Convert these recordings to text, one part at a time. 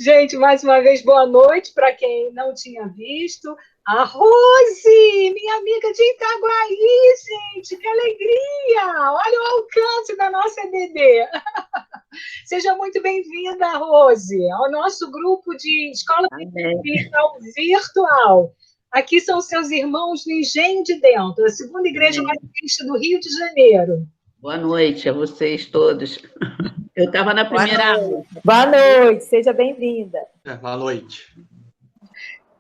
Gente, mais uma vez, boa noite para quem não tinha visto. A Rose, minha amiga de Itaguaí, gente, que alegria! Olha o alcance da nossa EBD. Seja muito bem-vinda, Rose, ao nosso grupo de Escola Digital Virtual. Aqui são seus irmãos do Engenho de Dentro, a segunda igreja mais triste do Rio de Janeiro. Boa noite a vocês todos. Eu estava na primeira aula. Boa noite, seja bem-vinda. Boa noite.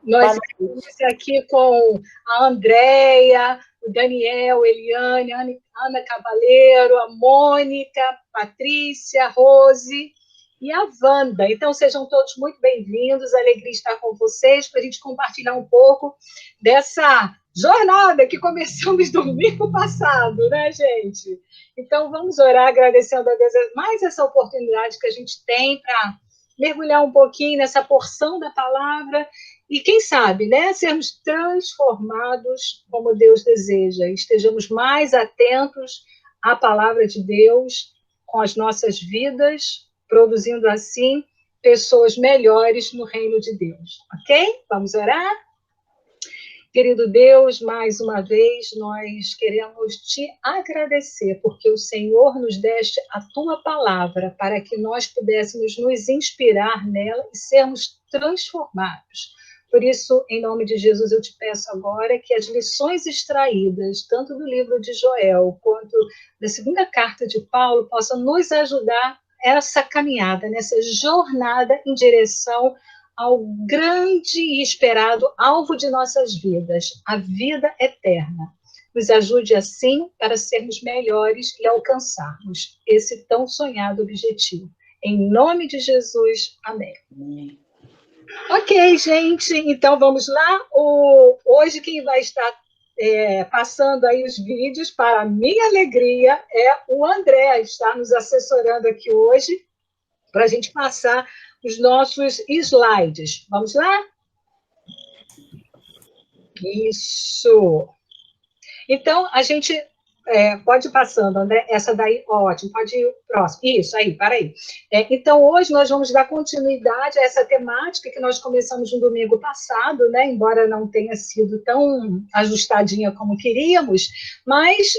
Nós estamos aqui com a Andréia, o Daniel, Eliane, Ana Cavaleiro, a Mônica, Patrícia, Rose e a Wanda. Então, sejam todos muito bem-vindos. Alegria estar com vocês para a gente compartilhar um pouco dessa jornada que começamos domingo passado, né, gente? Então, vamos orar agradecendo a Deus mais essa oportunidade que a gente tem para mergulhar um pouquinho nessa porção da palavra e, quem sabe, né, sermos transformados como Deus deseja, estejamos mais atentos à palavra de Deus com as nossas vidas, produzindo assim pessoas melhores no reino de Deus, ok? Vamos orar? Querido Deus, mais uma vez nós queremos te agradecer, porque o Senhor nos deste a tua palavra para que nós pudéssemos nos inspirar nela e sermos transformados. Por isso, em nome de Jesus, eu te peço agora que as lições extraídas, tanto do livro de Joel, quanto da segunda carta de Paulo, possam nos ajudar nessa caminhada, nessa jornada em direção ao grande e esperado alvo de nossas vidas, a vida eterna. Nos ajude assim para sermos melhores e alcançarmos esse tão sonhado objetivo. Em nome de Jesus, amém. Ok, gente, então vamos lá. Hoje quem vai estar passando aí os vídeos, para a minha alegria, é o André, está nos assessorando aqui hoje, para a gente passar os nossos slides. Vamos lá? Isso. Então, a gente pode ir passando, André. Essa daí, ótimo. Pode ir próximo. Isso, aí, para aí. Então, hoje nós vamos dar continuidade a essa temática que nós começamos no domingo passado, né? Embora não tenha sido tão ajustadinha como queríamos, mas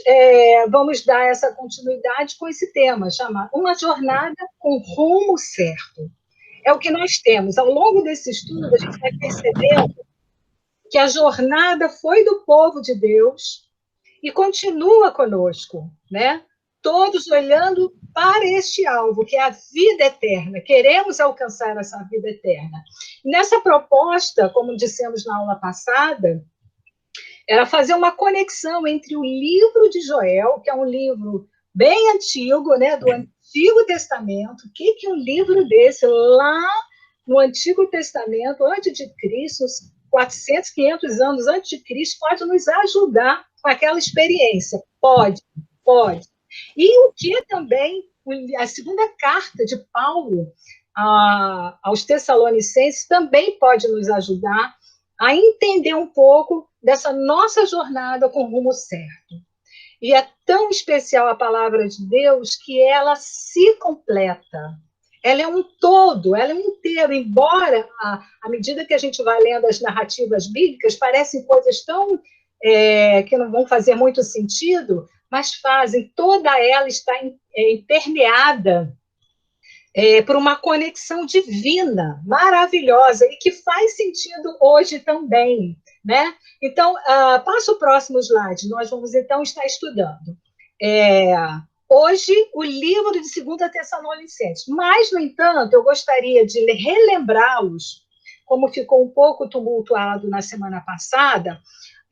vamos dar essa continuidade com esse tema, chamado Uma Jornada com Rumo Certo. É o que nós temos. Ao longo desse estudo, a gente vai percebendo que a jornada foi do povo de Deus e continua conosco, né? Todos olhando para este alvo, que é a vida eterna. Queremos alcançar essa vida eterna. Nessa proposta, como dissemos na aula passada, era fazer uma conexão entre o livro de Joel, que é um livro bem antigo, né, do Antigo Testamento. O que é um livro desse lá no Antigo Testamento, antes de Cristo, 400, 500 anos antes de Cristo, pode nos ajudar com aquela experiência? Pode. E o que também, a segunda carta de Paulo aos Tessalonicenses também pode nos ajudar a entender um pouco dessa nossa jornada com o rumo certo. E é tão especial a palavra de Deus que ela se completa. Ela é um todo, ela é um inteiro, embora, à medida que a gente vai lendo as narrativas bíblicas, parecem coisas tão que não vão fazer muito sentido, mas fazem. Toda ela está permeada por uma conexão divina, maravilhosa, e que faz sentido hoje também, né? Então, passa o próximo slide, nós vamos então estar estudando. Hoje, o livro de 2 Tessalonicenses. Mas, no entanto, eu gostaria de relembrá-los, como ficou um pouco tumultuado na semana passada,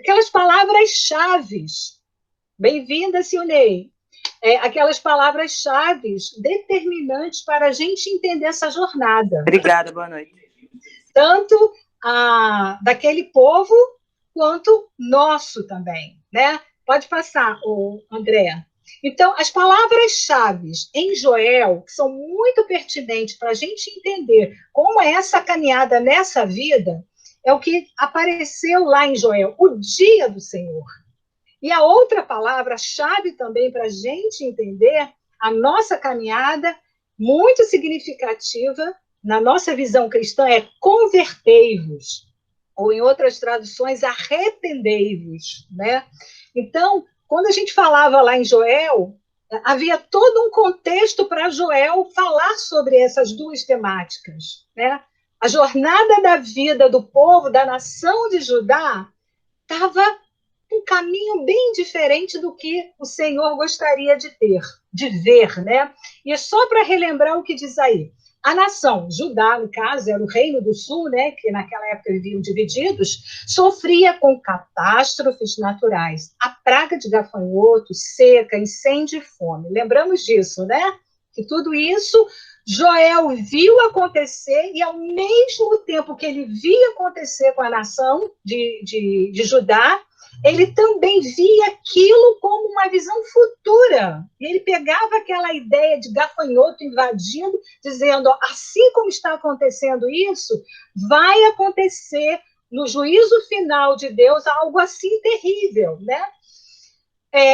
aquelas palavras-chave. Bem-vinda, Sionei. Aquelas palavras-chave determinantes para a gente entender essa jornada. Obrigada, boa noite. Tanto daquele povo, quanto nosso também, né? Pode passar, André. Então, as palavras-chave em Joel, que são muito pertinentes para a gente entender como é essa caminhada nessa vida, é o que apareceu lá em Joel, o dia do Senhor. E a outra palavra-chave também para a gente entender a nossa caminhada, muito significativa, na nossa visão cristã, é convertei-vos, ou em outras traduções, arrependei-vos, né? Então, quando a gente falava lá em Joel, havia todo um contexto para Joel falar sobre essas duas temáticas, né? A jornada da vida do povo, da nação de Judá, estava um caminho bem diferente do que o Senhor gostaria de ver, né? E só para relembrar o que diz aí, a nação, Judá, no caso, era o reino do sul, né, que naquela época viviam divididos, sofria com catástrofes naturais, a praga de gafanhoto, seca, incêndio e fome. Lembramos disso, né? Que tudo isso Joel viu acontecer e, ao mesmo tempo que ele via acontecer com a nação de Judá, ele também via aquilo como uma visão futura. E ele pegava aquela ideia de gafanhoto invadindo, dizendo, assim como está acontecendo isso, vai acontecer no juízo final de Deus algo assim terrível, né?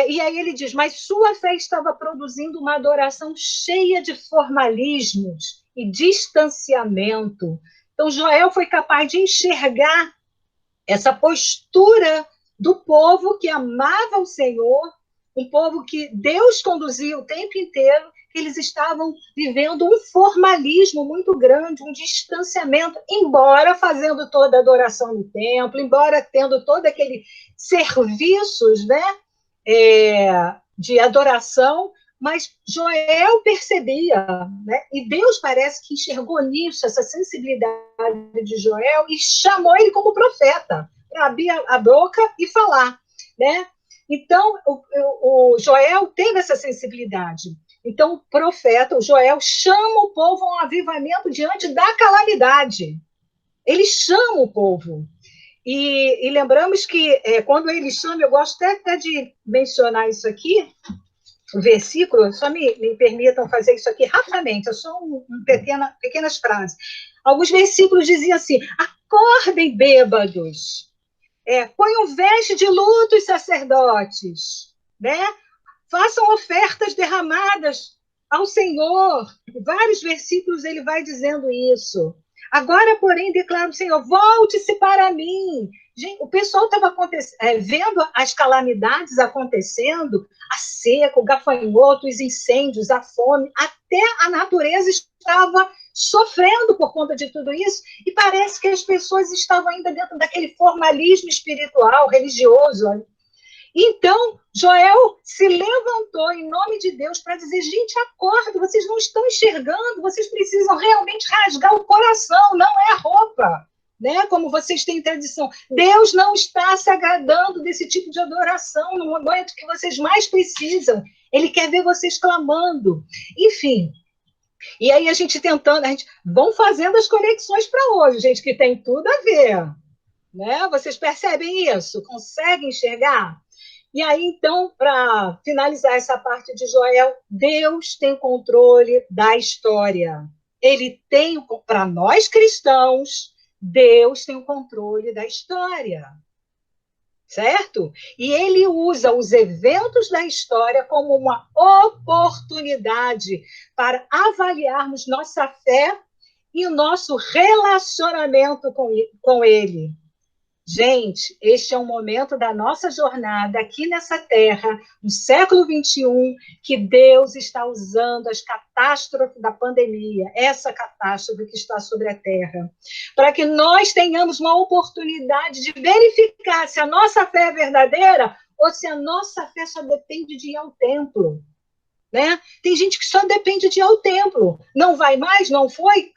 E aí ele diz, mas sua fé estava produzindo uma adoração cheia de formalismos e distanciamento. Então, Joel foi capaz de enxergar essa postura do povo que amava o Senhor, um povo que Deus conduzia o tempo inteiro, que eles estavam vivendo um formalismo muito grande, um distanciamento, embora fazendo toda a adoração no templo, embora tendo todo aquele serviços, né, de adoração, mas Joel percebia, né, e Deus parece que enxergou nisso, essa sensibilidade de Joel, e chamou ele como profeta, para abrir a boca e falar, né? Então, o Joel teve essa sensibilidade. Então, o profeta, o Joel, chama o povo a um avivamento diante da calamidade. Ele chama o povo. E lembramos que, quando ele chama, eu gosto até de mencionar isso aqui, o versículo, só me permitam fazer isso aqui rapidamente, é só pequenas frases. Alguns versículos diziam assim, acordem bêbados, ponham veste de luto os sacerdotes, né? Façam ofertas derramadas ao Senhor. Em vários versículos ele vai dizendo isso. Agora, porém, declara o Senhor, volte-se para mim. Gente, o pessoal estava vendo as calamidades acontecendo, a seca, o gafanhoto, os incêndios, a fome, até a natureza estava sofrendo por conta de tudo isso, e parece que as pessoas estavam ainda dentro daquele formalismo espiritual, religioso. Então, Joel se levantou em nome de Deus para dizer, gente, acorda, vocês não estão enxergando, vocês precisam realmente rasgar o coração, não é a roupa, né? Como vocês têm tradição. Deus não está se agradando desse tipo de adoração no momento que vocês mais precisam. Ele quer ver vocês clamando. Enfim, e aí a gente tentando, vão fazendo as conexões para hoje, gente, que tem tudo a ver, né? Vocês percebem isso? Conseguem enxergar? E aí, então, para finalizar essa parte de Joel, Deus tem controle da história. Ele tem, para nós cristãos, Deus tem o controle da história. Certo? E ele usa os eventos da história como uma oportunidade para avaliarmos nossa fé e o nosso relacionamento com ele. Gente, este é um momento da nossa jornada aqui nessa terra, no século XXI, que Deus está usando as catástrofes da pandemia, essa catástrofe que está sobre a terra, para que nós tenhamos uma oportunidade de verificar se a nossa fé é verdadeira ou se a nossa fé só depende de ir ao templo. Né? Tem gente que só depende de ir ao templo. Não vai mais? Não foi?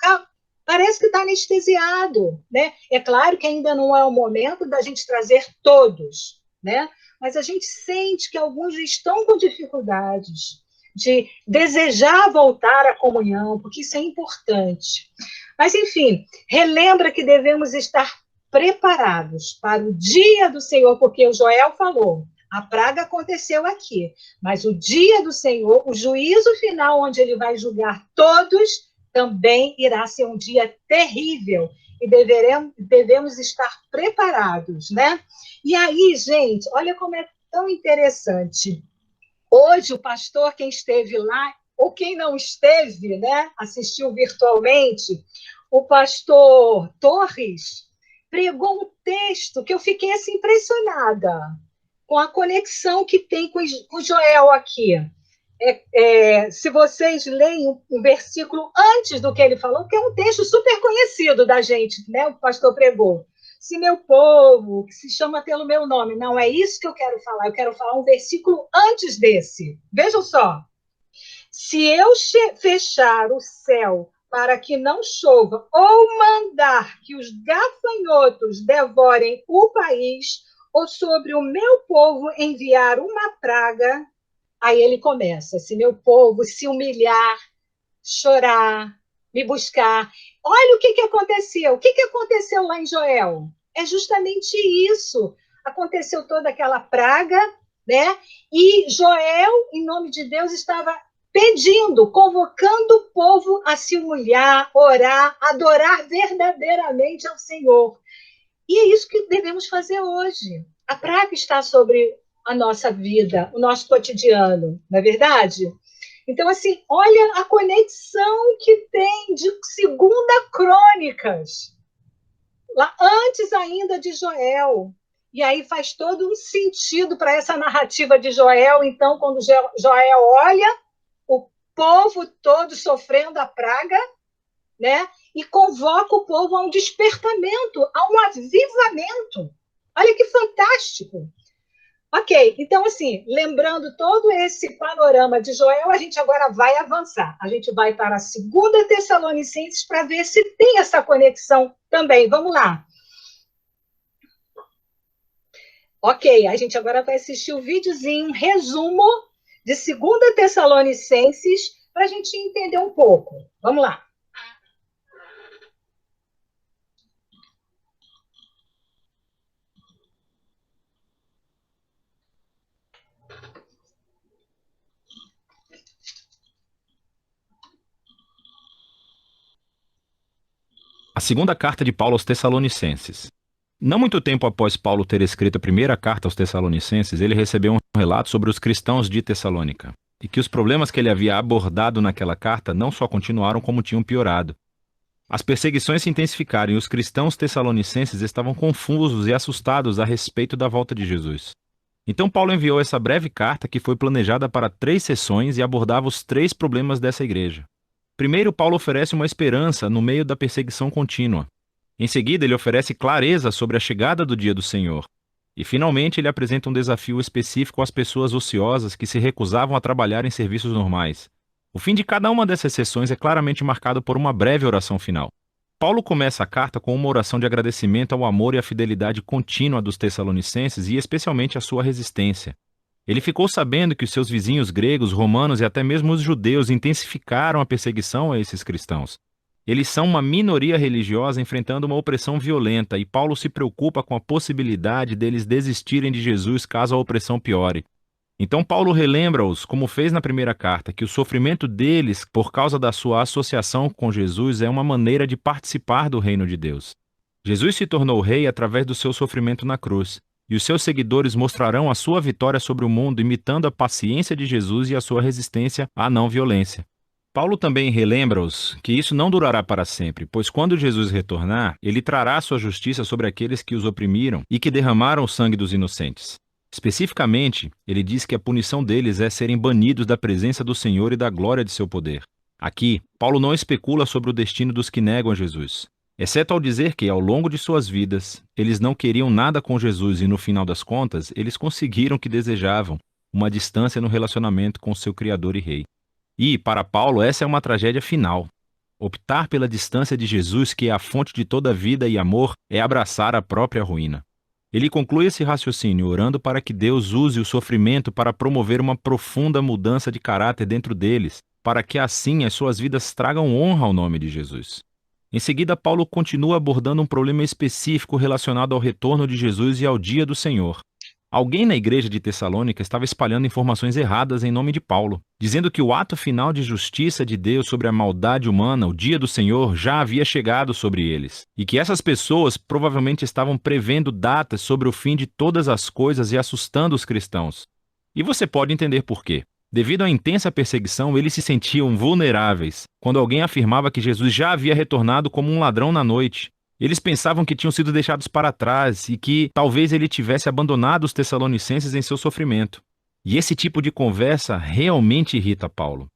Parece que está anestesiado, né? É claro que ainda não é o momento da gente trazer todos, né? Mas a gente sente que alguns estão com dificuldades de desejar voltar à comunhão, porque isso é importante. Mas, enfim, relembra que devemos estar preparados para o dia do Senhor, porque o Joel falou, a praga aconteceu aqui, mas o dia do Senhor, o juízo final, onde ele vai julgar todos, também irá ser um dia terrível e devemos estar preparados, né? E aí, gente, olha como é tão interessante. Hoje, o pastor, quem esteve lá, ou quem não esteve, né, assistiu virtualmente, o pastor Torres pregou um texto que eu fiquei assim, impressionada com a conexão que tem com Joel aqui. Se vocês leem um versículo antes do que ele falou, que é um texto super conhecido da gente, né? O pastor pregou. Se meu povo, que se chama pelo meu nome, não é isso que eu quero falar um versículo antes desse. Vejam só. Se eu fechar o céu para que não chova, ou mandar que os gafanhotos devorem o país, ou sobre o meu povo enviar uma praga, aí ele começa, se meu povo se humilhar, chorar, me buscar. Olha o que aconteceu. O que aconteceu lá em Joel? É justamente isso. Aconteceu toda aquela praga, né? E Joel, em nome de Deus, estava pedindo, convocando o povo a se humilhar, orar, adorar verdadeiramente ao Senhor. E é isso que devemos fazer hoje. A praga está sobre a nossa vida, o nosso cotidiano, não é verdade? Então, assim, olha a conexão que tem de 2 Crônicas, lá antes ainda de Joel. E aí faz todo um sentido para essa narrativa de Joel. Então, quando Joel olha o povo todo sofrendo a praga, né? E convoca o povo a um despertamento, a um avivamento. Olha que fantástico. Ok, então, assim, lembrando todo esse panorama de Joel, a gente agora vai avançar. A gente vai para a 2 Tessalonicenses para ver se tem essa conexão também. Vamos lá. Ok, a gente agora vai assistir o videozinho, um resumo de 2 Tessalonicenses, para a gente entender um pouco. Vamos lá. A segunda carta de Paulo aos Tessalonicenses. Não muito tempo após Paulo ter escrito a primeira carta aos Tessalonicenses, ele recebeu um relato sobre os cristãos de Tessalônica, e que os problemas que ele havia abordado naquela carta não só continuaram como tinham piorado. As perseguições se intensificaram e os cristãos tessalonicenses estavam confusos e assustados a respeito da volta de Jesus. Então Paulo enviou essa breve carta que foi planejada para 3 sessões e abordava os 3 problemas dessa igreja. Primeiro, Paulo oferece uma esperança no meio da perseguição contínua. Em seguida, ele oferece clareza sobre a chegada do dia do Senhor. E, finalmente, ele apresenta um desafio específico às pessoas ociosas que se recusavam a trabalhar em serviços normais. O fim de cada uma dessas sessões é claramente marcado por uma breve oração final. Paulo começa a carta com uma oração de agradecimento ao amor e à fidelidade contínua dos tessalonicenses e especialmente à sua resistência. Ele ficou sabendo que os seus vizinhos gregos, romanos e até mesmo os judeus intensificaram a perseguição a esses cristãos. Eles são uma minoria religiosa enfrentando uma opressão violenta e Paulo se preocupa com a possibilidade deles desistirem de Jesus caso a opressão piore. Então Paulo relembra-os, como fez na primeira carta, que o sofrimento deles por causa da sua associação com Jesus é uma maneira de participar do reino de Deus. Jesus se tornou rei através do seu sofrimento na cruz. E os seus seguidores mostrarão a sua vitória sobre o mundo imitando a paciência de Jesus e a sua resistência à não violência. Paulo também relembra-os que isso não durará para sempre, pois quando Jesus retornar, ele trará sua justiça sobre aqueles que os oprimiram e que derramaram o sangue dos inocentes. Especificamente, ele diz que a punição deles é serem banidos da presença do Senhor e da glória de seu poder. Aqui, Paulo não especula sobre o destino dos que negam a Jesus, exceto ao dizer que, ao longo de suas vidas, eles não queriam nada com Jesus e, no final das contas, eles conseguiram o que desejavam, uma distância no relacionamento com seu Criador e Rei. E, para Paulo, essa é uma tragédia final. Optar pela distância de Jesus, que é a fonte de toda vida e amor, é abraçar a própria ruína. Ele conclui esse raciocínio orando para que Deus use o sofrimento para promover uma profunda mudança de caráter dentro deles, para que assim as suas vidas tragam honra ao nome de Jesus. Em seguida, Paulo continua abordando um problema específico relacionado ao retorno de Jesus e ao dia do Senhor. Alguém na igreja de Tessalônica estava espalhando informações erradas em nome de Paulo, dizendo que o ato final de justiça de Deus sobre a maldade humana, o dia do Senhor, já havia chegado sobre eles, e que essas pessoas provavelmente estavam prevendo datas sobre o fim de todas as coisas e assustando os cristãos. E você pode entender por quê. Devido à intensa perseguição, eles se sentiam vulneráveis quando alguém afirmava que Jesus já havia retornado como um ladrão na noite. Eles pensavam que tinham sido deixados para trás e que talvez ele tivesse abandonado os Tessalonicenses em seu sofrimento. E esse tipo de conversa realmente irrita Paulo.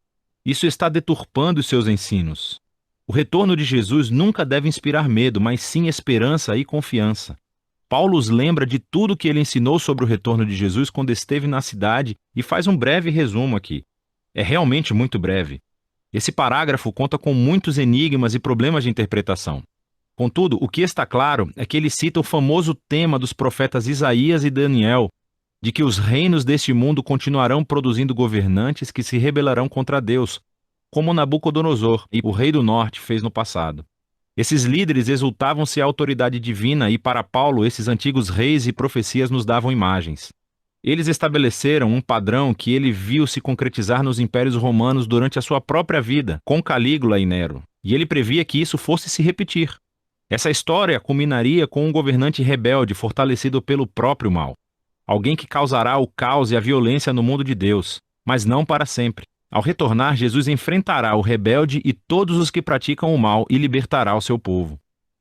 Isso está deturpando os seus ensinos. O retorno de Jesus nunca deve inspirar medo, mas sim esperança e confiança. Paulo os lembra de tudo que ele ensinou sobre o retorno de Jesus quando esteve na cidade e faz um breve resumo aqui. É realmente muito breve. Esse parágrafo conta com muitos enigmas e problemas de interpretação. Contudo, o que está claro é que ele cita o famoso tema dos profetas Isaías e Daniel, de que os reinos deste mundo continuarão produzindo governantes que se rebelarão contra Deus, como Nabucodonosor e o rei do norte fez no passado. Esses líderes exultavam-se à autoridade divina e, para Paulo, esses antigos reis e profecias nos davam imagens. Eles estabeleceram um padrão que ele viu se concretizar nos impérios romanos durante a sua própria vida, com Calígula e Nero, e ele previa que isso fosse se repetir. Essa história culminaria com um governante rebelde fortalecido pelo próprio mal. Alguém que causará o caos e a violência no mundo de Deus, mas não para sempre. Ao retornar, Jesus enfrentará o rebelde e todos os que praticam o mal e libertará o seu povo.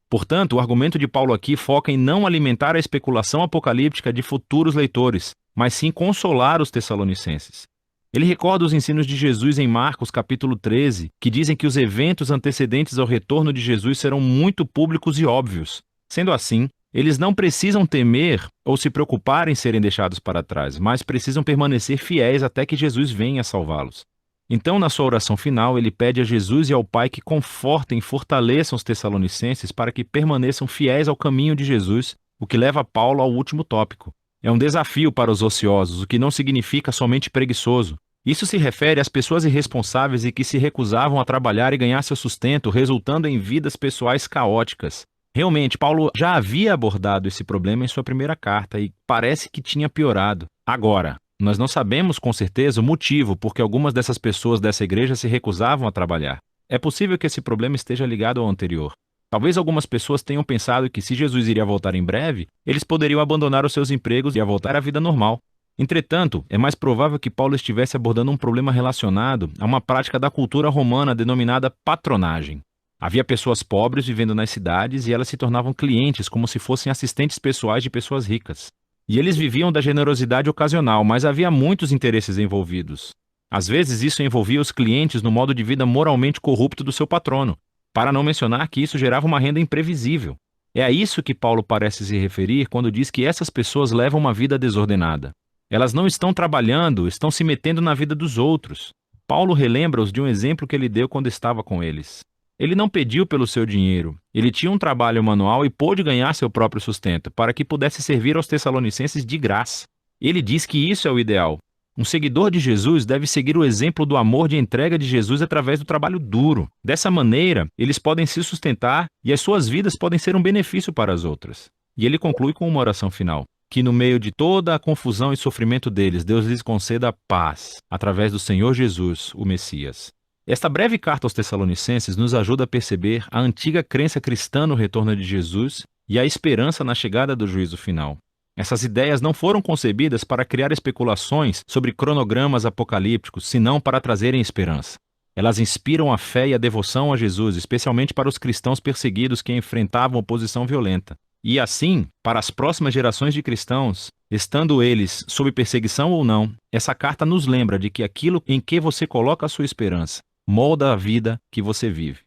Portanto, o argumento de Paulo aqui foca em não alimentar a especulação apocalíptica de futuros leitores, mas sim consolar os tessalonicenses. Ele recorda os ensinos de Jesus em Marcos capítulo 13, que dizem que os eventos antecedentes ao retorno de Jesus serão muito públicos e óbvios. Sendo assim, eles não precisam temer ou se preocupar em serem deixados para trás, mas precisam permanecer fiéis até que Jesus venha salvá-los. Então, na sua oração final, ele pede a Jesus e ao Pai que confortem e fortaleçam os tessalonicenses para que permaneçam fiéis ao caminho de Jesus, o que leva Paulo ao último tópico. É um desafio para os ociosos, o que não significa somente preguiçoso. Isso se refere às pessoas irresponsáveis e que se recusavam a trabalhar e ganhar seu sustento, resultando em vidas pessoais caóticas. Realmente, Paulo já havia abordado esse problema em sua primeira carta e parece que tinha piorado. Agora, nós não sabemos com certeza o motivo por que algumas dessas pessoas dessa igreja se recusavam a trabalhar. É possível que esse problema esteja ligado ao anterior. Talvez algumas pessoas tenham pensado que se Jesus iria voltar em breve, eles poderiam abandonar os seus empregos e voltar à vida normal. Entretanto, é mais provável que Paulo estivesse abordando um problema relacionado a uma prática da cultura romana denominada patronagem. Havia pessoas pobres vivendo nas cidades e elas se tornavam clientes como se fossem assistentes pessoais de pessoas ricas. E eles viviam da generosidade ocasional, mas havia muitos interesses envolvidos. Às vezes isso envolvia os clientes no modo de vida moralmente corrupto do seu patrono, para não mencionar que isso gerava uma renda imprevisível. É a isso que Paulo parece se referir quando diz que essas pessoas levam uma vida desordenada. Elas não estão trabalhando, estão se metendo na vida dos outros. Paulo relembra-os de um exemplo que ele deu quando estava com eles. Ele não pediu pelo seu dinheiro. Ele tinha um trabalho manual e pôde ganhar seu próprio sustento, para que pudesse servir aos tessalonicenses de graça. Ele diz que isso é o ideal. Um seguidor de Jesus deve seguir o exemplo do amor de entrega de Jesus através do trabalho duro. Dessa maneira, eles podem se sustentar e as suas vidas podem ser um benefício para as outras. E ele conclui com uma oração final. Que no meio de toda a confusão e sofrimento deles, Deus lhes conceda paz, através do Senhor Jesus, o Messias. Esta breve carta aos Tessalonicenses nos ajuda a perceber a antiga crença cristã no retorno de Jesus e a esperança na chegada do juízo final. Essas ideias não foram concebidas para criar especulações sobre cronogramas apocalípticos, senão para trazerem esperança. Elas inspiram a fé e a devoção a Jesus, especialmente para os cristãos perseguidos que enfrentavam oposição violenta. E assim, para as próximas gerações de cristãos, estando eles sob perseguição ou não, essa carta nos lembra de que aquilo em que você coloca a sua esperança molda a vida que você vive.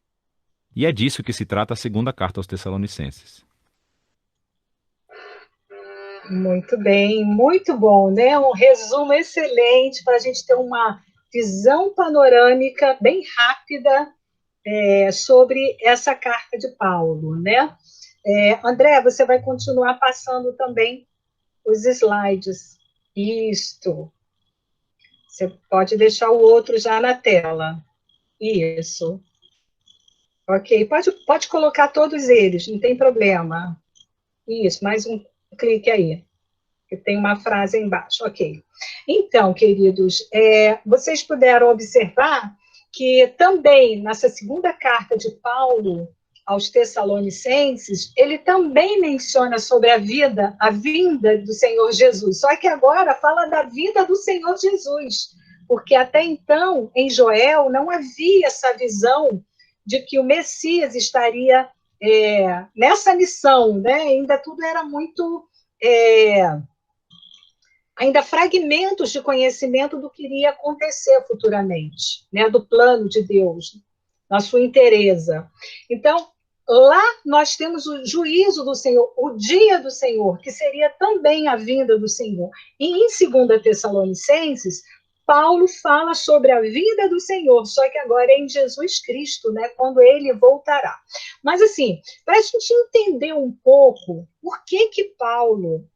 E é disso que se trata a segunda carta aos Tessalonicenses. Muito bem, muito bom, né? Um resumo excelente para a gente ter uma visão panorâmica bem rápida sobre essa carta de Paulo, né? André, você vai continuar passando também os slides. Isto. Você pode deixar o outro já na tela. Isso. Ok, pode colocar todos eles, não tem problema. Isso, mais um clique aí, que tem uma frase embaixo. Ok. Então, queridos, vocês puderam observar que também nessa segunda carta de Paulo aos Tessalonicenses, ele também menciona sobre a vinda do Senhor Jesus, só que agora fala da vida do Senhor Jesus, porque até então, em Joel, não havia essa visão de que o Messias estaria nessa missão, né? Ainda tudo era muito... ainda fragmentos de conhecimento do que iria acontecer futuramente, né? Do plano de Deus, na sua inteireza. Então, lá nós temos o juízo do Senhor, o dia do Senhor, que seria também a vinda do Senhor. E em 2 Tessalonicenses, Paulo fala sobre a vinda do Senhor, só que agora é em Jesus Cristo, né, quando ele voltará. Mas, assim, para a gente entender um pouco por que Paulo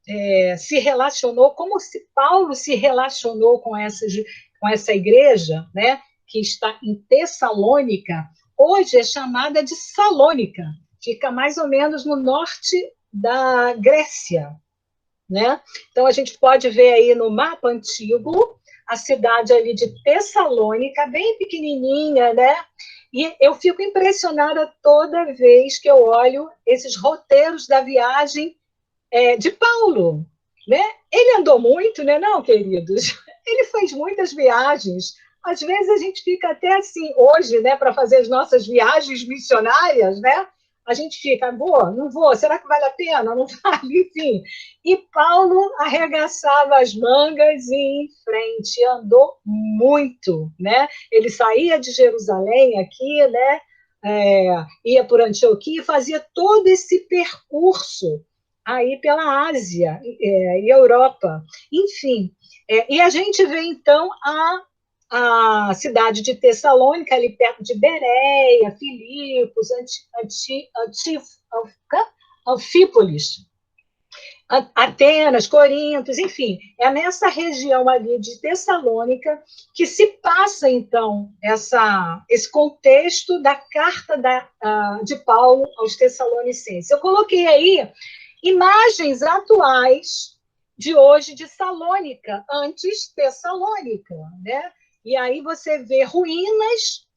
se relacionou, como Paulo se relacionou com essa igreja, né, que está em Tessalônica, hoje é chamada de Salônica, fica mais ou menos no norte da Grécia, né? Então, a gente pode ver aí no mapa antigo a cidade ali de Tessalônica, bem pequenininha, né? E eu fico impressionada toda vez que eu olho esses roteiros da viagem de Paulo, né? Ele andou muito, né, não, queridos? Ele fez muitas viagens. Às vezes a gente fica até assim, hoje, né, para fazer as nossas viagens missionárias, né? A gente fica, vou, não vou, será que vale a pena? Não vale, enfim. E Paulo arregaçava as mangas e ia em frente, andou muito, né? Ele saía de Jerusalém aqui, né? Ia por Antioquia e fazia todo esse percurso aí pela Ásia e Europa, enfim. E a gente vê, então, a cidade de Tessalônica, ali perto de Bereia, Filipos, Anfípolis, Atenas, Corintos, enfim, é nessa região ali de Tessalônica que se passa, então, esse contexto da carta de Paulo aos Tessalonicenses. Eu coloquei aí imagens atuais de hoje de Salônica, antes Tessalônica, né? E aí você vê ruínas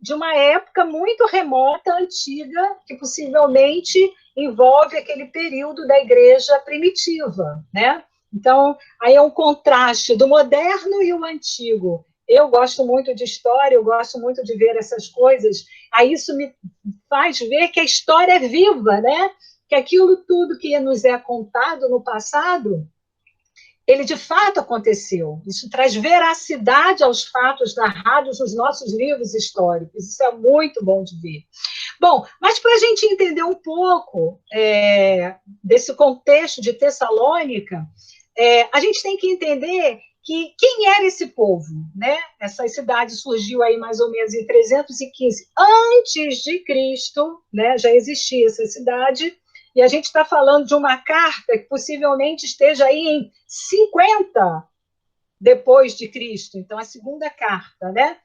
de uma época muito remota, antiga, que possivelmente envolve aquele período da igreja primitiva, né? Então, aí é um contraste do moderno e o antigo. Eu gosto muito de história, eu gosto muito de ver essas coisas. Aí isso me faz ver que a história é viva, né? Que aquilo tudo que nos é contado no passado, ele de fato aconteceu. Isso traz veracidade aos fatos narrados nos nossos livros históricos. Isso é muito bom de ver. Bom, mas para a gente entender um pouco desse contexto de Tessalônica, a gente tem que entender que quem era esse povo, né? Essa cidade surgiu aí mais ou menos em 315 antes de Cristo, né? Já existia essa cidade. E a gente está falando de uma carta que possivelmente esteja aí em 50 depois de Cristo. Então, a segunda carta, né?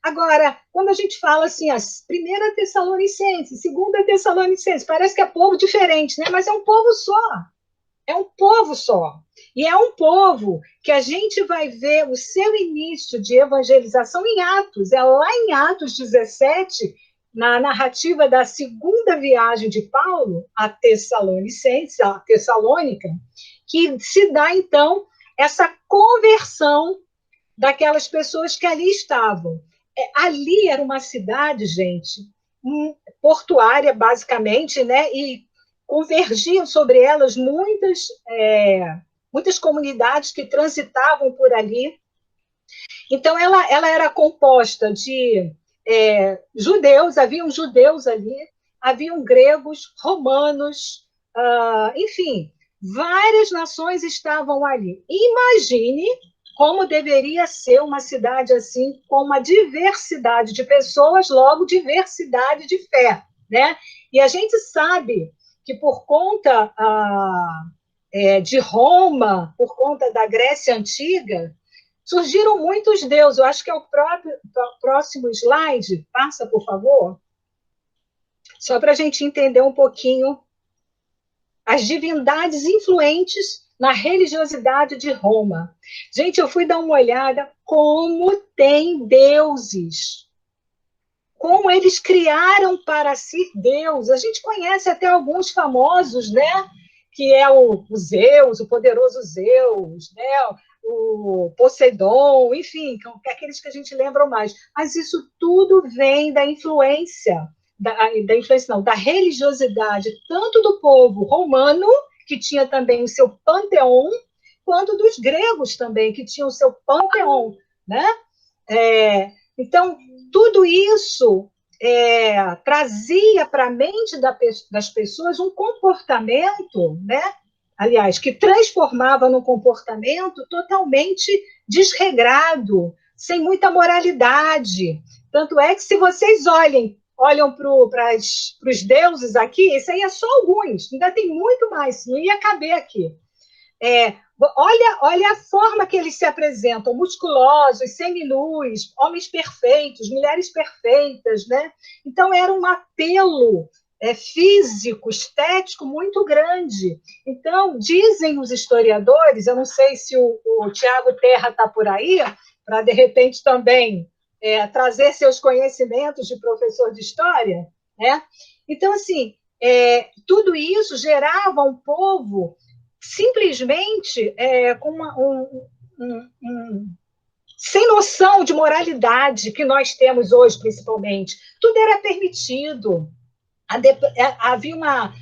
Agora, quando a gente fala assim, a primeira Tessalonicenses, segunda Tessalonicenses, parece que é povo diferente, né? Mas é um povo só. É um povo só. E é um povo que a gente vai ver o seu início de evangelização em Atos. É lá em Atos 17, na narrativa da segunda viagem de Paulo a Tessalonicenses, a Tessalônica, que se dá, então, essa conversão daquelas pessoas que ali estavam. Ali era uma cidade, gente, portuária, basicamente, né? E convergiam sobre elas muitas comunidades que transitavam por ali. Então, ela era composta de judeus, haviam judeus ali, haviam gregos, romanos, enfim, várias nações estavam ali. Imagine como deveria ser uma cidade assim, com uma diversidade de pessoas, logo diversidade de fé, né? E a gente sabe que por conta de Roma, por conta da Grécia Antiga, surgiram muitos deuses. Eu acho que é o próximo slide. Passa, por favor. Só para a gente entender um pouquinho as divindades influentes na religiosidade de Roma. Gente, eu fui dar uma olhada como tem deuses. Como eles criaram para si Deus. A gente conhece até alguns famosos, né? Que é o Zeus, o poderoso Zeus, né? o Poseidon, enfim, aqueles que a gente lembra mais. Mas isso tudo vem da influência, da religiosidade, tanto do povo romano, que tinha também o seu panteão, quanto dos gregos também, que tinham o seu panteão, né? Então, tudo isso trazia para a mente das pessoas um comportamento, né? Aliás, que transformava num comportamento totalmente desregrado, sem muita moralidade. Tanto é que, se vocês olham para os deuses aqui, isso aí é só alguns, ainda tem muito mais, não ia caber aqui. Olha a forma que eles se apresentam, musculosos, seminus, homens perfeitos, mulheres perfeitas, né? Então, era um apelo físico, estético muito grande. Então, dizem os historiadores, eu não sei se o Tiago Terra está por aí, para, de repente, também trazer seus conhecimentos de professor de história, né? Então, assim, tudo isso gerava um povo simplesmente com sem noção de moralidade que nós temos hoje, principalmente. Tudo era permitido. Havia uma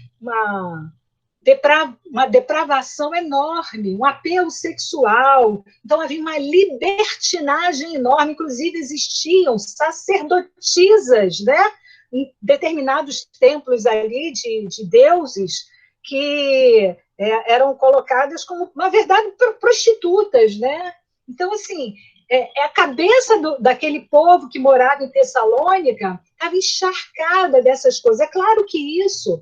depravação enorme, um apelo sexual. Então, havia uma libertinagem enorme. Inclusive, existiam sacerdotisas, né, em determinados templos ali de deuses, que eram colocadas como, na verdade, prostitutas, né? Então, assim, a cabeça daquele povo que morava em Tessalônica estava encharcada dessas coisas. É claro que isso,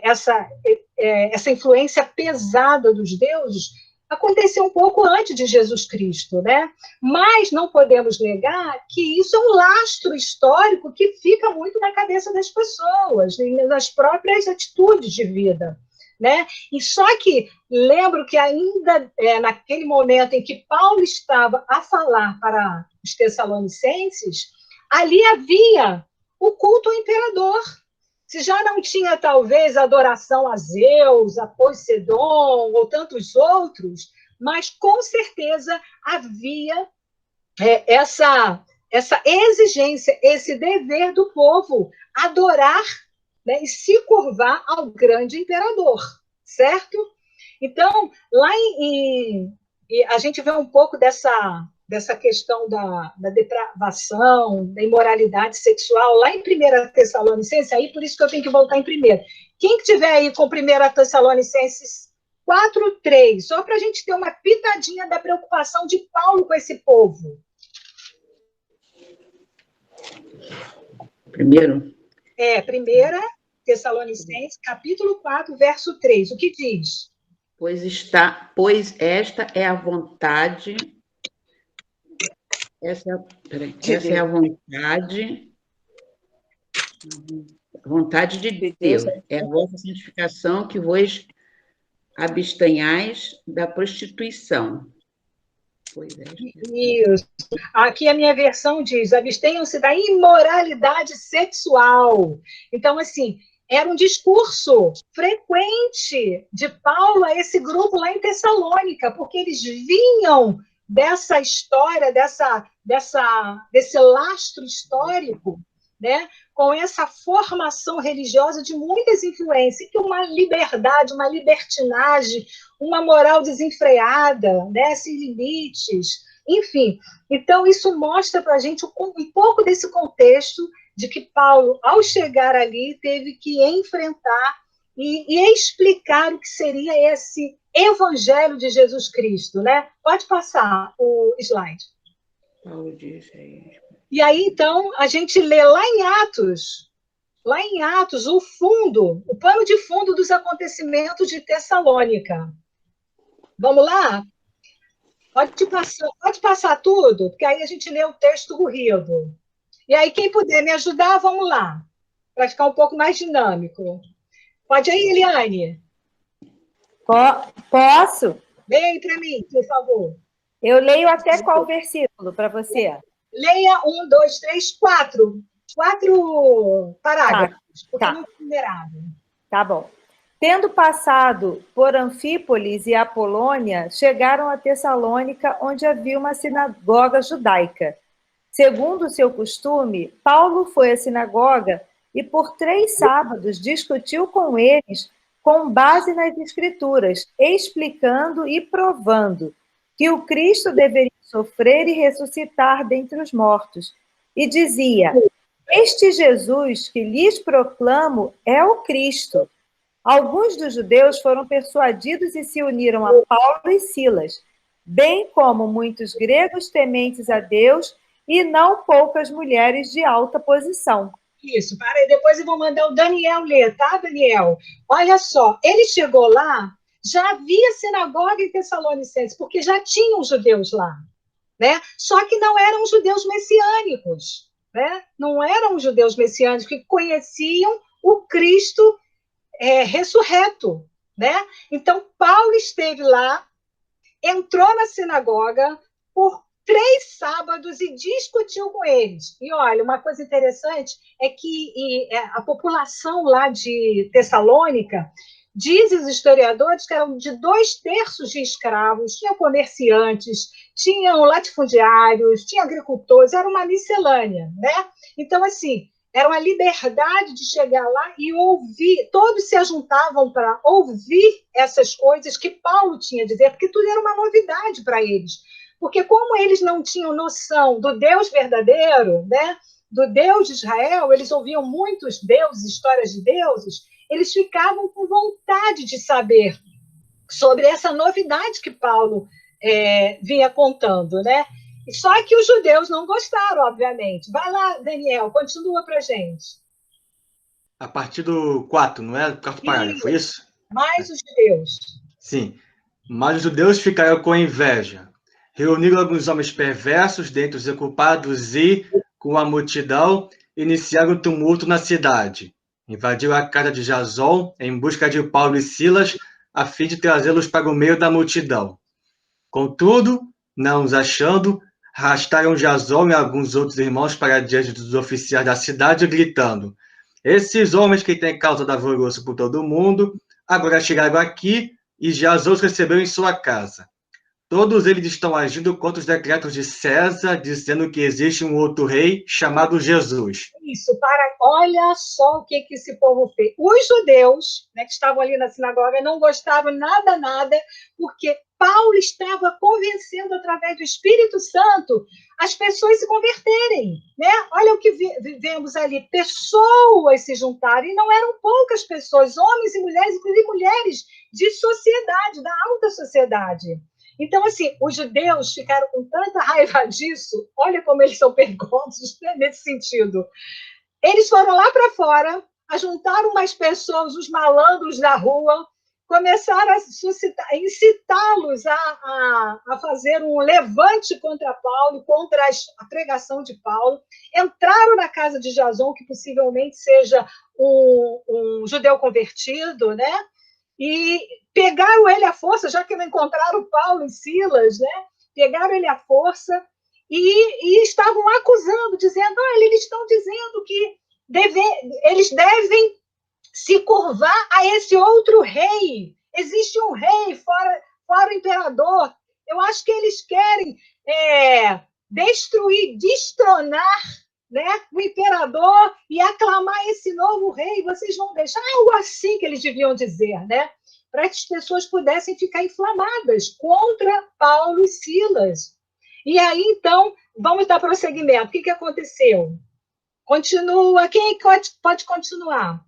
essa influência pesada dos deuses, aconteceu um pouco antes de Jesus Cristo, né? Mas não podemos negar que isso é um lastro histórico que fica muito na cabeça das pessoas, nas próprias atitudes de vida, né? E só que lembro que ainda naquele momento em que Paulo estava a falar para os Tessalonicenses, ali havia o culto ao imperador. Se já não tinha, talvez, adoração a Zeus, a Poseidon ou tantos outros, mas, com certeza, havia essa exigência, esse dever do povo adorar, né, e se curvar ao grande imperador, certo? Então, lá a gente vê um pouco dessa questão da depravação, da imoralidade sexual, lá em 1 Tessalonicenses, aí por isso que eu tenho que voltar em primeiro. Quem que tiver aí com 1 Tessalonicenses 4:3, só para a gente ter uma pitadinha da preocupação de Paulo com esse povo. Primeiro? 1 Tessalonicenses, capítulo 4, verso 3. O que diz? Pois esta é a vontade... Essa é a vontade de Deus. É a vossa santificação, que vos abstenhais da prostituição. Isso. Aqui a minha versão diz: abstenham-se da imoralidade sexual. Então, assim, era um discurso frequente de Paulo a esse grupo lá em Tessalônica, porque eles vinham dessa história, desse lastro histórico, né, com essa formação religiosa de muitas influências, que uma liberdade, uma libertinagem, uma moral desenfreada, né, sem limites, enfim. Então, isso mostra para a gente um pouco desse contexto de que Paulo, ao chegar ali, teve que enfrentar e explicar o que seria esse Evangelho de Jesus Cristo, né? Pode passar o slide. Paulo disse aí. E aí, então, a gente lê lá em Atos, o pano de fundo dos acontecimentos de Tessalônica. Vamos lá? Pode passar tudo, porque aí a gente lê o texto corrido. E aí, quem puder me ajudar, vamos lá, para ficar um pouco mais dinâmico. Pode ir, Eliane? Posso? Leia para mim, por favor. Eu leio até qual versículo para você? Leia 1, 2, 3, 4. 4 parágrafos, porque não é numerado. Tá bom. Tendo passado por Anfípolis e Apolônia, chegaram a Tessalônica, onde havia uma sinagoga judaica. Segundo o seu costume, Paulo foi à sinagoga e por 3 sábados discutiu com eles com base nas Escrituras, explicando e provando que o Cristo deveria sofrer e ressuscitar dentre os mortos. E dizia: este Jesus que lhes proclamo é o Cristo. Alguns dos judeus foram persuadidos e se uniram a Paulo e Silas, bem como muitos gregos tementes a Deus e não poucas mulheres de alta posição. Isso, para aí, depois eu vou mandar o Daniel ler, tá, Daniel? Olha só, ele chegou lá, já havia sinagoga em Tessalonicenses, porque já tinham judeus lá, né? Só que não eram judeus messiânicos, né? Não eram judeus messiânicos que conheciam o Cristo ressurreto, né? Então, Paulo esteve lá, entrou na sinagoga por 3 sábados e discutiu com eles. E olha, uma coisa interessante é que a população lá de Tessalônica, dizem os historiadores que eram de 2/3 de escravos, tinha comerciantes, tinham latifundiários, tinha agricultores, era uma miscelânea, né? Então, assim, era uma liberdade de chegar lá e ouvir, todos se ajuntavam para ouvir essas coisas que Paulo tinha a dizer, porque tudo era uma novidade para eles. Porque como eles não tinham noção do Deus verdadeiro, né, do Deus de Israel, eles ouviam muitos deuses, histórias de deuses, eles ficavam com vontade de saber sobre essa novidade que Paulo vinha contando, né? Só que os judeus não gostaram, obviamente. Vai lá, Daniel, continua para a gente. A partir do 4, não é? O 4º parágrafo, foi isso? Mais os judeus. Sim. Mas os judeus ficaram com inveja. Reuniram alguns homens perversos dentre os ocupados e, com a multidão, iniciaram um tumulto na cidade. Invadiram a casa de Jason em busca de Paulo e Silas, a fim de trazê-los para o meio da multidão. Contudo, não os achando, arrastaram Jason e alguns outros irmãos para diante dos oficiais da cidade, gritando: esses homens que têm causado alvoroço por todo o mundo, agora chegaram aqui e Jason os recebeu em sua casa. Todos eles estão agindo contra os decretos de César, dizendo que existe um outro rei chamado Jesus. Isso, olha só o que esse povo fez. Os judeus, né, que estavam ali na sinagoga, não gostavam nada, porque Paulo estava convencendo através do Espírito Santo as pessoas se converterem, né? Olha o que vivemos ali, pessoas se juntarem, e não eram poucas pessoas, homens e mulheres, inclusive mulheres de sociedade, da alta sociedade. Então, assim, os judeus ficaram com tanta raiva disso, olha como eles são perigosos, né, nesse sentido. Eles foram lá para fora, ajuntaram umas pessoas, os malandros da rua, começaram a incitá-los a fazer um levante contra Paulo, contra a pregação de Paulo. Entraram na casa de Jason, que possivelmente seja um judeu convertido, né? E pegaram ele à força, já que não encontraram Paulo e Silas, né? Pegaram ele à força e estavam acusando, dizendo: olha, eles estão dizendo que eles devem se curvar a esse outro rei. Existe um rei fora o imperador. Eu acho que eles querem destronar, né, o imperador e aclamar esse novo rei. Vocês vão deixar algo assim que eles deviam dizer, né? Para que as pessoas pudessem ficar inflamadas contra Paulo e Silas. E aí, então, vamos dar prosseguimento. O que aconteceu? Continua. Quem pode continuar?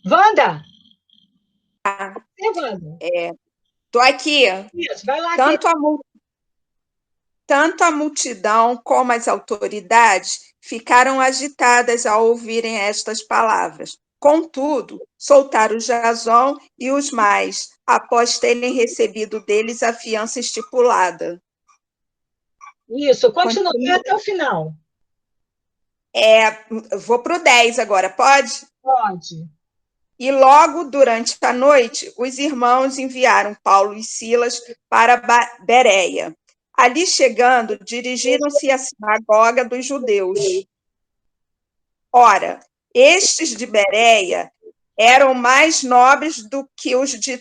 Wanda? Wanda? Estou aqui. Isso, vai lá. Tanto a multidão como as autoridades ficaram agitadas ao ouvirem estas palavras. Contudo, soltaram Jason e os mais, após terem recebido deles a fiança estipulada. Isso, continua até o final. Vou para o 10 agora, pode? Pode. E logo durante a noite, os irmãos enviaram Paulo e Silas para Bereia. Ali chegando, dirigiram-se à sinagoga dos judeus. Ora, estes de Bereia eram mais nobres do que os de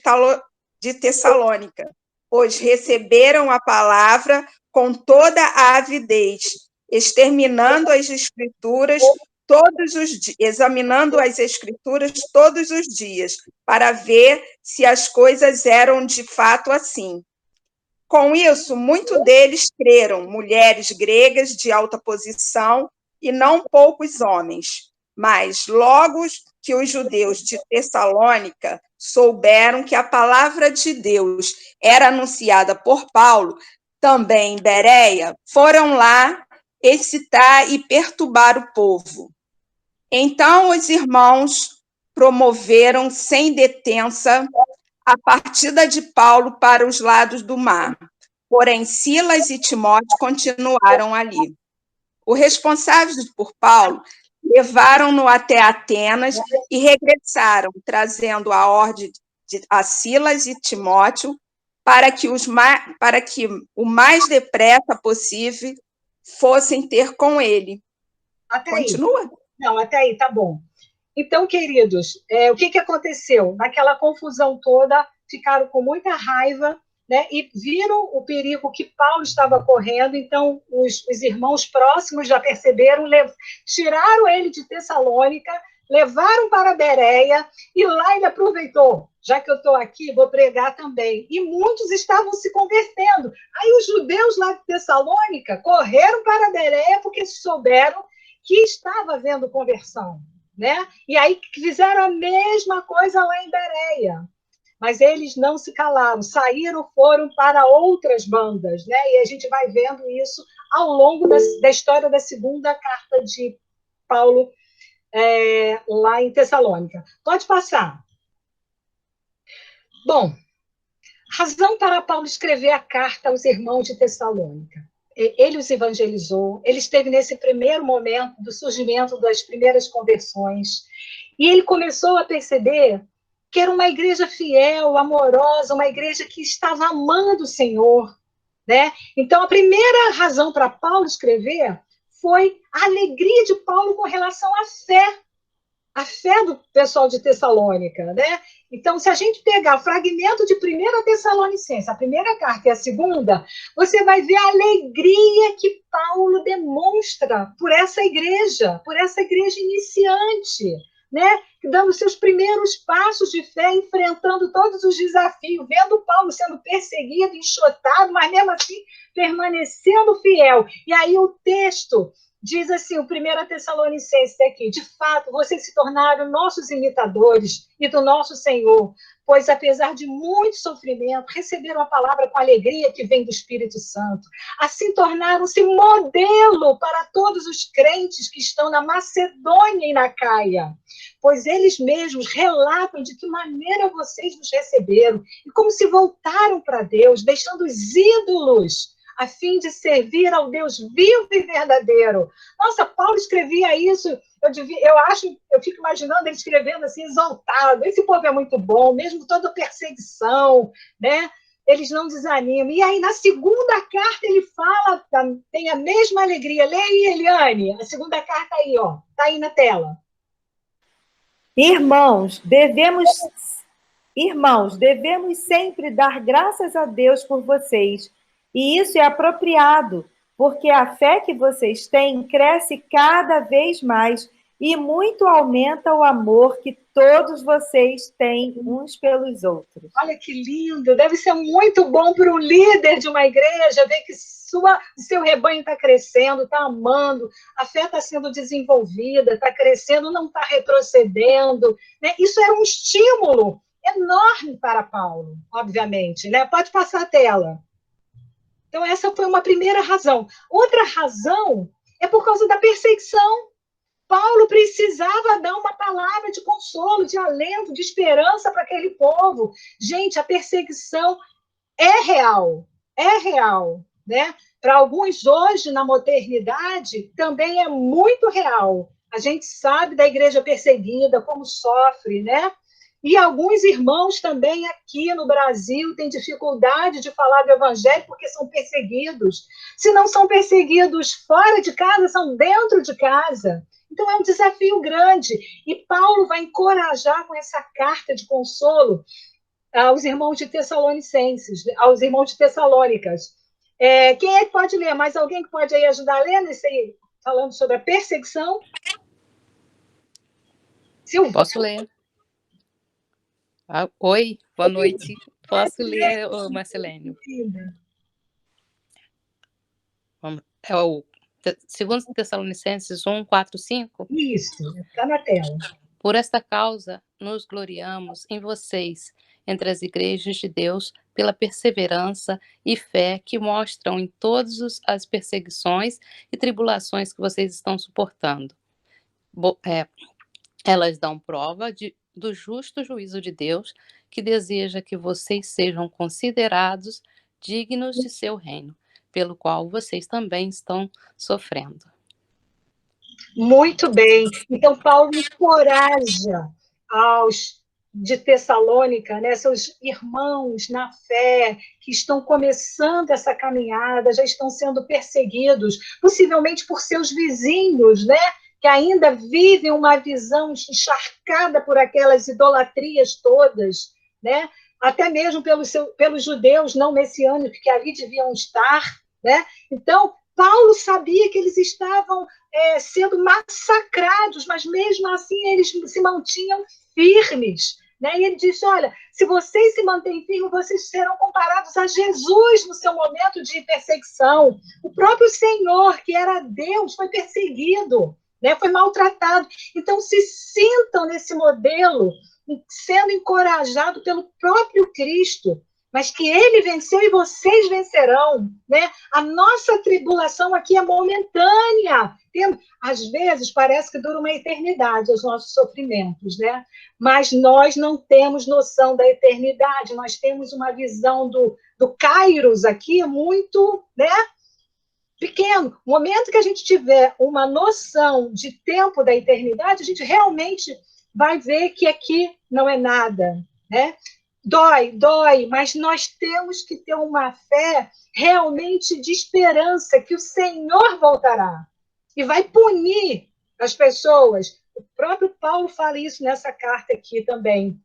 Tessalônica, pois receberam a palavra com toda a avidez, examinando as Escrituras todos os dias, para ver se as coisas eram de fato assim. Com isso, muitos deles creram, mulheres gregas de alta posição e não poucos homens. Mas logo que os judeus de Tessalônica souberam que a palavra de Deus era anunciada por Paulo, também em Bereia, foram lá excitar e perturbar o povo. Então os irmãos promoveram sem detença a partida de Paulo para os lados do mar. Porém, Silas e Timóteo continuaram ali. Os responsáveis por Paulo levaram-no até Atenas e regressaram, trazendo a ordem a Silas e Timóteo para que o mais depressa possível fossem ter com ele. Até Continua? Aí. Não, até aí, tá bom. Então, queridos, o que aconteceu? Naquela confusão toda, ficaram com muita raiva, né, e viram o perigo que Paulo estava correndo, então os irmãos próximos já perceberam, tiraram ele de Tessalônica, levaram para Bereia, e lá ele aproveitou, já que eu estou aqui, vou pregar também. E muitos estavam se convertendo. Aí os judeus lá de Tessalônica correram para Bereia porque souberam que estava havendo conversão, né? E aí fizeram a mesma coisa lá em Bereia. Mas eles não se calaram, saíram, foram para outras bandas, né? E a gente vai vendo isso ao longo da história da segunda carta de Paulo lá em Tessalônica. Pode passar. Bom, razão para Paulo escrever a carta aos irmãos de Tessalônica. Ele os evangelizou, ele esteve nesse primeiro momento do surgimento das primeiras conversões, e ele começou a perceber que era uma igreja fiel, amorosa, uma igreja que estava amando o Senhor, né? Então, a primeira razão para Paulo escrever foi a alegria de Paulo com relação à fé do pessoal de Tessalônica, né? Então, se a gente pegar o fragmento de 1 Tessalonicenses, a primeira carta e a segunda, você vai ver a alegria que Paulo demonstra por essa igreja iniciante, né? Dando seus primeiros passos de fé, enfrentando todos os desafios, vendo Paulo sendo perseguido, enxotado, mas mesmo assim permanecendo fiel. E aí o texto diz assim, o 1 Tessalonicenses aqui, de fato, vocês se tornaram nossos imitadores e do nosso Senhor, pois apesar de muito sofrimento, receberam a palavra com alegria que vem do Espírito Santo. Assim tornaram-se modelo para todos os crentes que estão na Macedônia e na Caia, pois eles mesmos relatam de que maneira vocês nos receberam e como se voltaram para Deus, deixando os ídolos a fim de servir ao Deus vivo e verdadeiro. Nossa, Paulo escrevia isso, eu fico imaginando ele escrevendo assim, exaltado, esse povo é muito bom, mesmo toda perseguição, né? Eles não desanimam. E aí, na segunda carta, ele fala, tem a mesma alegria. Lê aí, Eliane, a segunda carta aí, ó, tá aí na tela. Irmãos, devemos sempre dar graças a Deus por vocês. E isso é apropriado, porque a fé que vocês têm cresce cada vez mais e muito aumenta o amor que todos vocês têm uns pelos outros. Olha que lindo! Deve ser muito bom para um líder de uma igreja ver que seu rebanho está crescendo, está amando, a fé está sendo desenvolvida, está crescendo, não está retrocedendo, né? Isso era um estímulo enorme para Paulo, obviamente, né? Pode passar a tela. Então, essa foi uma primeira razão. Outra razão é por causa da perseguição. Paulo precisava dar uma palavra de consolo, de alento, de esperança para aquele povo. Gente, a perseguição é real, né? Para alguns hoje, na modernidade, também é muito real. A gente sabe da igreja perseguida, como sofre, né? E alguns irmãos também aqui no Brasil têm dificuldade de falar do evangelho porque são perseguidos. Se não são perseguidos fora de casa, são dentro de casa. Então, é um desafio grande. E Paulo vai encorajar com essa carta de consolo aos irmãos de Tessalonicenses, aos irmãos de Tessalônicas. Quem é que pode ler? Mais alguém que pode aí ajudar a ler nesse aí, falando sobre a perseguição? Silvia. Posso ler? Oi, boa noite. Posso ler, Marcelênio? É o 2 Tessalonicenses 1, 4, 5? Isso, está na tela. Por esta causa, nos gloriamos em vocês, entre as igrejas de Deus, pela perseverança e fé que mostram em todas as perseguições e tribulações que vocês estão suportando. Elas dão prova do justo juízo de Deus, que deseja que vocês sejam considerados dignos de seu reino, pelo qual vocês também estão sofrendo. Muito bem. Então, Paulo encoraja aos de Tessalônica, né, seus irmãos na fé, que estão começando essa caminhada, já estão sendo perseguidos, possivelmente por seus vizinhos, né, que ainda vivem uma visão encharcada por aquelas idolatrias todas, né, até mesmo pelos judeus não messiânicos que ali deviam estar, né? Então, Paulo sabia que eles estavam sendo massacrados, mas mesmo assim eles se mantinham firmes, né? E ele disse, olha, se vocês se mantêm firmes, vocês serão comparados a Jesus no seu momento de perseguição. O próprio Senhor, que era Deus, foi perseguido, né? Foi maltratado. Então, se sintam nesse modelo, sendo encorajado pelo próprio Cristo, mas que ele venceu e vocês vencerão, né? A nossa tribulação aqui é momentânea. Às vezes parece que dura uma eternidade os nossos sofrimentos, né? Mas nós não temos noção da eternidade, nós temos uma visão do Kairos aqui muito, né, pequeno. No momento que a gente tiver uma noção de tempo da eternidade, a gente realmente vai ver que aqui não é nada, né? Dói, mas nós temos que ter uma fé realmente de esperança que o Senhor voltará e vai punir as pessoas. O próprio Paulo fala isso nessa carta aqui também.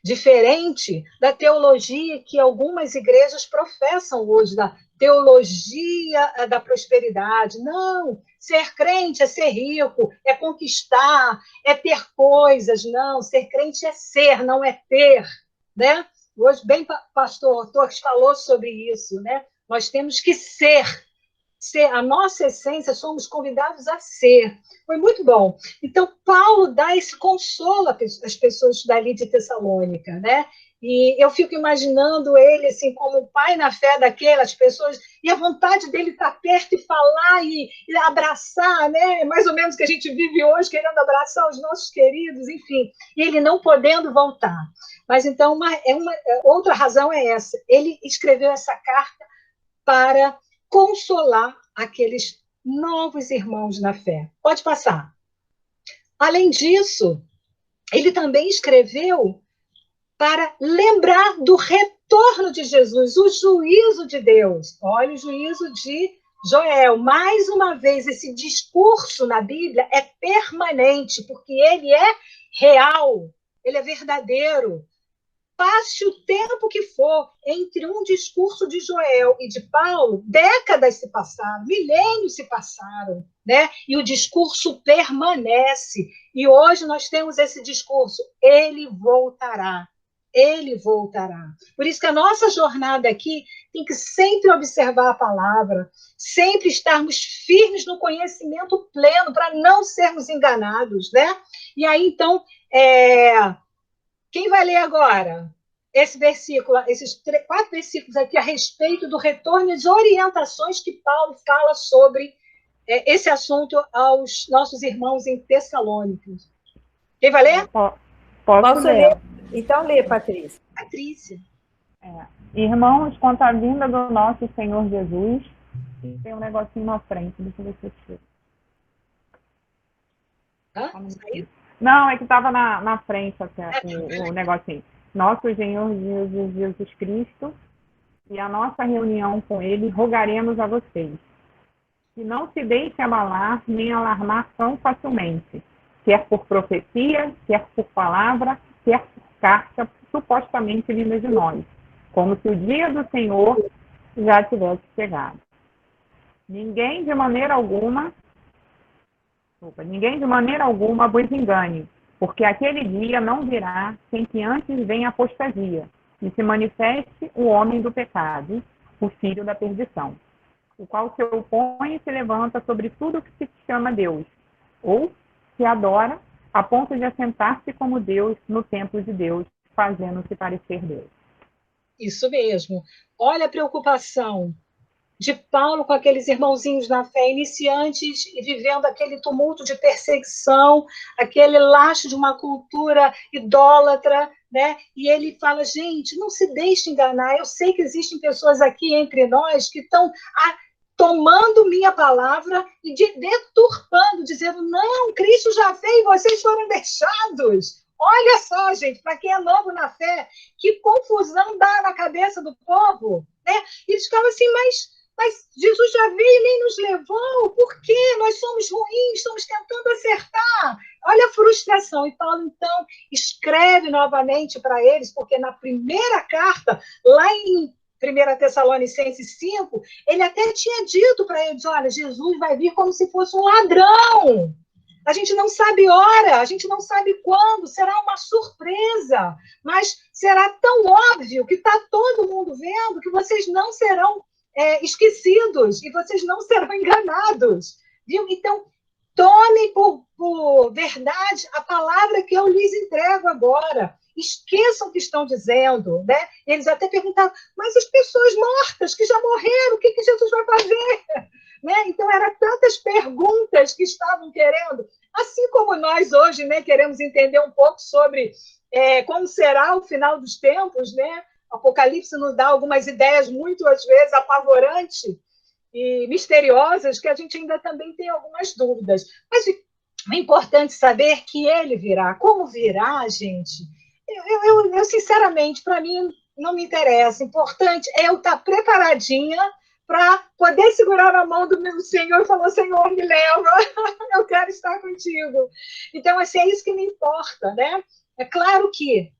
Diferente da teologia que algumas igrejas professam hoje, da teologia da prosperidade. Não, ser crente é ser rico, é conquistar, é ter coisas. Não, ser crente é ser, não é ter. Né? Hoje, bem, pastor Torres falou sobre isso, né? Nós temos que ser, a nossa essência, somos convidados a ser. Foi muito bom. Então, Paulo dá esse consolo às pessoas dali de Tessalônica, né? E eu fico imaginando ele assim como o pai na fé daquelas pessoas, e a vontade dele estar perto e falar e abraçar, né? Mais ou menos o que a gente vive hoje, querendo abraçar os nossos queridos, enfim, e ele não podendo voltar. Mas então, outra razão é essa. Ele escreveu essa carta para consolar aqueles novos irmãos na fé. Pode passar. Além disso, ele também escreveu para lembrar do retorno de Jesus, o juízo de Deus. Olha o juízo de Joel. Mais uma vez, esse discurso na Bíblia é permanente, porque ele é real, ele é verdadeiro. Passe o tempo que for entre um discurso de Joel e de Paulo, décadas se passaram, milênios se passaram, né? E o discurso permanece. E hoje nós temos esse discurso, ele voltará. Ele voltará. Por isso que a nossa jornada aqui tem que sempre observar a palavra, sempre estarmos firmes no conhecimento pleno, para não sermos enganados, né? E aí, então, quem vai ler agora esse versículo, esses 4 versículos aqui a respeito do retorno e as orientações que Paulo fala sobre esse assunto aos nossos irmãos em Tessalônica? Quem vai ler? Posso ler. Então lê, Patrícia. Patrícia. Irmãos, quanto à vinda do nosso Senhor Jesus, tem um negocinho na frente, deixa eu ver se eu tiro. Saiu? Não, é que estava na frente até, o negocinho. Nosso Senhor Jesus Cristo e a nossa reunião com Ele, rogaremos a vocês. E não se deixe abalar nem alarmar tão facilmente, quer por profecia, quer por palavra, quer por carta supostamente vinda de nós, como se o dia do Senhor já tivesse chegado. Ninguém de maneira alguma vos engane, porque aquele dia não virá sem que antes venha a apostasia, e se manifeste o homem do pecado, o filho da perdição, o qual se opõe e se levanta sobre tudo que se chama Deus, ou se adora, a ponto de assentar-se como Deus no templo de Deus, fazendo-se parecer Deus. Isso mesmo. Olha a preocupação de Paulo com aqueles irmãozinhos na fé, iniciantes e vivendo aquele tumulto de perseguição, aquele laço de uma cultura idólatra, né? E ele fala, gente, não se deixe enganar, eu sei que existem pessoas aqui entre nós que estão tomando minha palavra e deturpando, dizendo, não, Cristo já fez e vocês foram deixados. Olha só, gente, para quem é novo na fé, que confusão dá na cabeça do povo, né? E eles ficavam assim, mas Jesus já veio e nem nos levou, por quê? Nós somos ruins, estamos tentando acertar. Olha a frustração. E Paulo, então, escreve novamente para eles, porque na primeira carta, lá em 1 Tessalonicenses 5, ele até tinha dito para eles, olha, Jesus vai vir como se fosse um ladrão. A gente não sabe hora, a gente não sabe quando, será uma surpresa, mas será tão óbvio que está todo mundo vendo que vocês não serão esquecidos e vocês não serão enganados, viu? Então, tomem por verdade a palavra que eu lhes entrego agora. Esqueçam o que estão dizendo, né? Eles até perguntavam, mas as pessoas mortas que já morreram, o que Jesus vai fazer? Né? Então, eram tantas perguntas que estavam querendo, assim como nós hoje, né, queremos entender um pouco sobre como será o final dos tempos, né? O Apocalipse nos dá algumas ideias, muito, às vezes, apavorantes e misteriosas, que a gente ainda também tem algumas dúvidas. Mas é importante saber que ele virá. Como virá, gente? Eu sinceramente, para mim, não me interessa. O importante é eu estar preparadinha para poder segurar a mão do meu Senhor e falar, Senhor, me leva, eu quero estar contigo. Então, assim, é isso que me importa, né? É claro que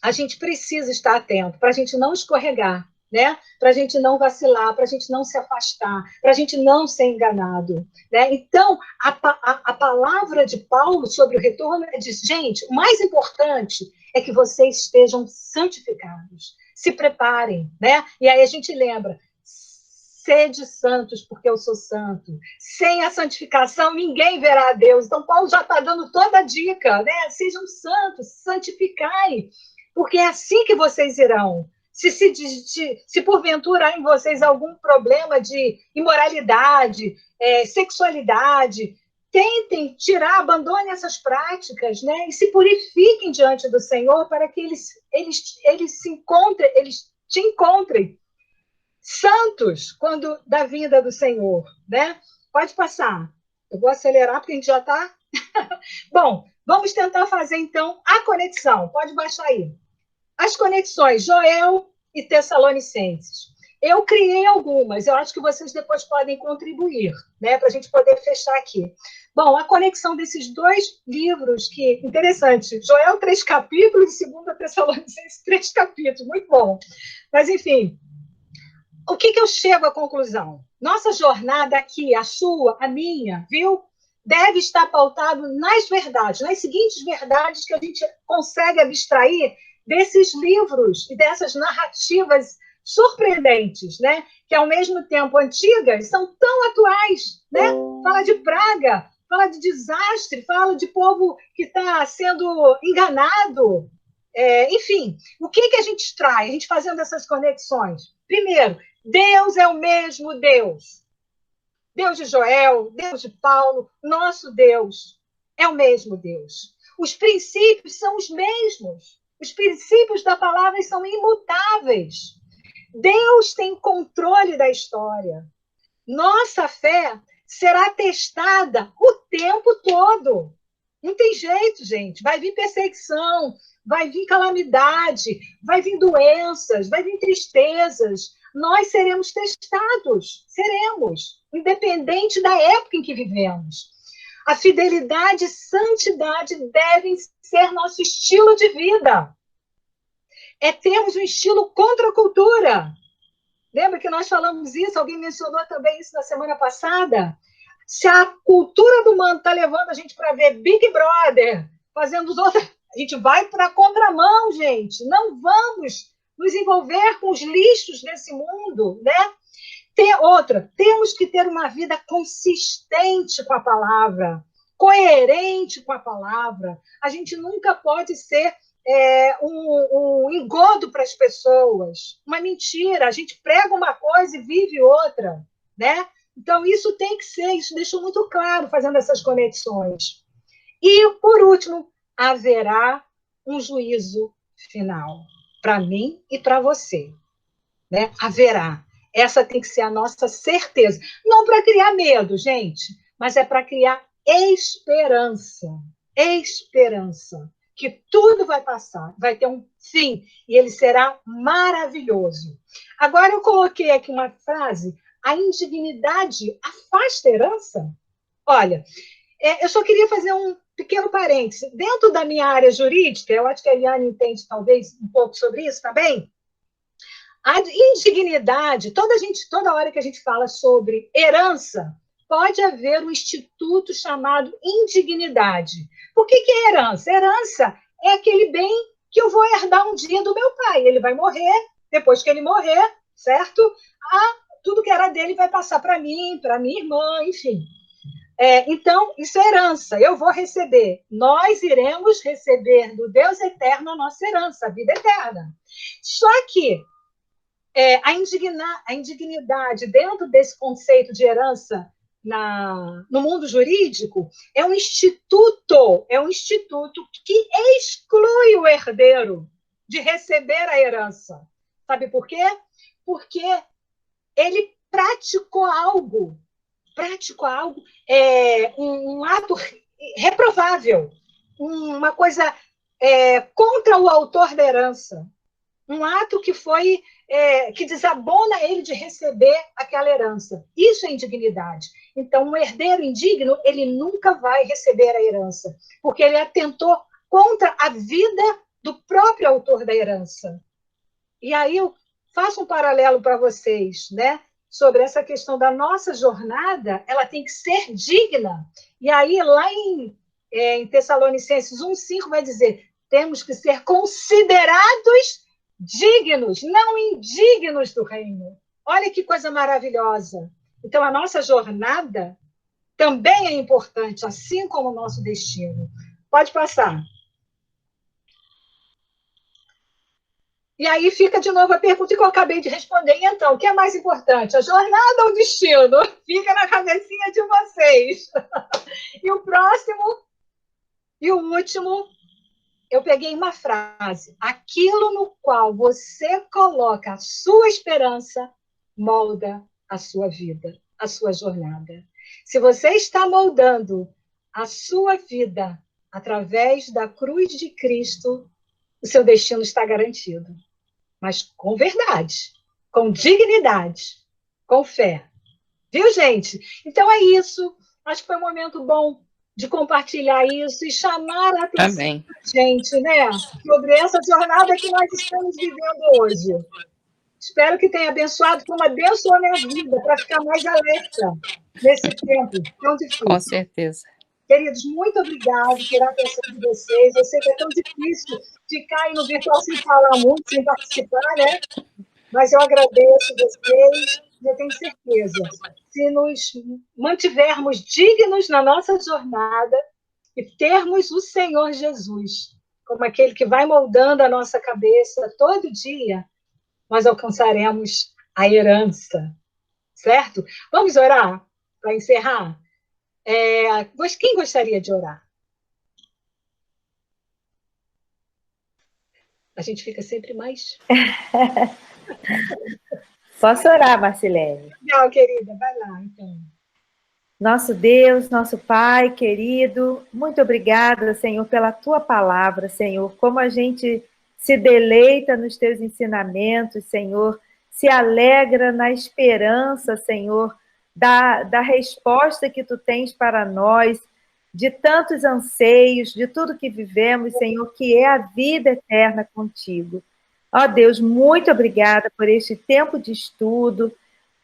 a gente precisa estar atento para a gente não escorregar, né? Para a gente não vacilar, para a gente não se afastar, para a gente não ser enganado, né? Então, a palavra de Paulo sobre o retorno diz, gente, o mais importante é que vocês estejam santificados, se preparem, né? E aí a gente lembra, sede santos, porque eu sou santo. Sem a santificação, ninguém verá a Deus. Então, Paulo já está dando toda a dica, né? Sejam santos, santificai, porque é assim que vocês irão. Se porventura há em vocês algum problema de imoralidade, sexualidade, tentem tirar, abandonem essas práticas, né? E se purifiquem diante do Senhor para que eles te encontrem santos quando da vinda do Senhor, né? Pode passar. Eu vou acelerar porque a gente já está... Bom, vamos tentar fazer, então, a conexão. Pode baixar aí. As conexões, Joel e Tessalonicenses. Eu criei algumas, eu acho que vocês depois podem contribuir, né? Para a gente poder fechar aqui. Bom, a conexão desses dois livros, que interessante, Joel 3 capítulos e 2 Tessalonicenses 3 capítulos, muito bom. Mas, enfim... O que eu chego à conclusão? Nossa jornada aqui, a sua, a minha, viu? Deve estar pautado nas verdades, nas seguintes verdades que a gente consegue abstrair desses livros e dessas narrativas surpreendentes, né? Que, ao mesmo tempo, antigas, são tão atuais, né? Fala de praga, fala de desastre, fala de povo que está sendo enganado. Enfim, o que a gente extrai, a gente fazendo essas conexões? Primeiro, Deus é o mesmo Deus. Deus de Joel, Deus de Paulo, nosso Deus é o mesmo Deus. Os princípios são os mesmos. Os princípios da palavra são imutáveis. Deus tem controle da história. Nossa fé será testada o tempo todo. Não tem jeito, gente. Vai vir perseguição, vai vir calamidade, vai vir doenças, vai vir tristezas. nós seremos testados, seremos, independente da época em que vivemos. A fidelidade e santidade devem ser nosso estilo de vida. É termos um estilo contra a cultura. Lembra que nós falamos isso? Alguém mencionou também isso na semana passada? Se a cultura do mundo está levando a gente para ver Big Brother, fazendo os outros, a gente vai para a contramão, gente. Não vamos nos envolver com os lixos desse mundo, né? Temos que ter uma vida consistente com a palavra, coerente com a palavra. A gente nunca pode ser um engodo para as pessoas, uma mentira. A gente prega uma coisa e vive outra, né? Então, isso tem que ser, isso deixou muito claro fazendo essas conexões. E, por último, haverá um juízo final para mim e para você, né? Haverá. Essa tem que ser a nossa certeza. Não para criar medo, gente, mas é para criar esperança. Esperança. Que tudo vai passar, vai ter um fim, e ele será maravilhoso. Agora, eu coloquei aqui uma frase: a indignidade afasta a herança? Olha, eu só queria fazer um pequeno parêntese. Dentro da minha área jurídica, eu acho que a Eliane entende talvez um pouco sobre isso também. A indignidade, toda hora que a gente fala sobre herança, pode haver um instituto chamado indignidade. Por que é herança? Herança é aquele bem que eu vou herdar um dia do meu pai. Ele vai morrer, depois que ele morrer, certo? Tudo que era dele vai passar para mim, para minha irmã, enfim. Então, isso é herança. Eu vou receber. Nós iremos receber do Deus eterno a nossa herança, a vida eterna. Só que a indignidade dentro desse conceito de herança no mundo jurídico é um instituto que exclui o herdeiro de receber a herança. Sabe por quê? Porque ele praticou algo, um ato reprovável, uma coisa contra o autor da herança, um ato que foi que desabona ele de receber aquela herança. Isso é indignidade. Então, um herdeiro indigno, ele nunca vai receber a herança, porque ele atentou contra a vida do próprio autor da herança. E aí eu faço um paralelo para vocês, né? Sobre essa questão da nossa jornada, ela tem que ser digna. E aí, lá em Tessalonicenses 1,5 vai dizer: temos que ser considerados dignos, não indignos do reino. Olha que coisa maravilhosa. Então, a nossa jornada também é importante, assim como o nosso destino. Pode passar. E aí fica de novo a pergunta que eu acabei de responder. E então, o que é mais importante, a jornada ou o destino? Fica na cabecinha de vocês. E o próximo, e o último, eu peguei uma frase: aquilo no qual você coloca a sua esperança molda a sua vida, a sua jornada. Se você está moldando a sua vida através da cruz de Cristo, o seu destino está garantido. Mas com verdade, com dignidade, com fé. Viu, gente? Então é isso. Acho que foi um momento bom de compartilhar isso e chamar a atenção da gente, né? Sobre essa jornada que nós estamos vivendo hoje. Espero que tenha abençoado, como abençoou a minha vida, para ficar mais alerta nesse tempo tão difícil. Com certeza. Queridos, muito obrigada pela atenção de vocês. Eu sei que é tão difícil ficar aí no virtual sem falar muito, sem participar, né? Mas eu agradeço vocês e eu tenho certeza, se nos mantivermos dignos na nossa jornada e termos o Senhor Jesus como aquele que vai moldando a nossa cabeça todo dia, nós alcançaremos a herança, certo? Vamos orar para encerrar? Quem gostaria de orar? A gente fica sempre mais... Posso orar, Marcilene? Não, querida, vai lá, então. Nosso Deus, nosso Pai querido, muito obrigada, Senhor, pela Tua palavra, Senhor. Como a gente se deleita nos Teus ensinamentos, Senhor, se alegra na esperança, Senhor, da resposta que Tu tens para nós, de tantos anseios, de tudo que vivemos, Senhor, que é a vida eterna contigo. Ó Deus, muito obrigada por este tempo de estudo,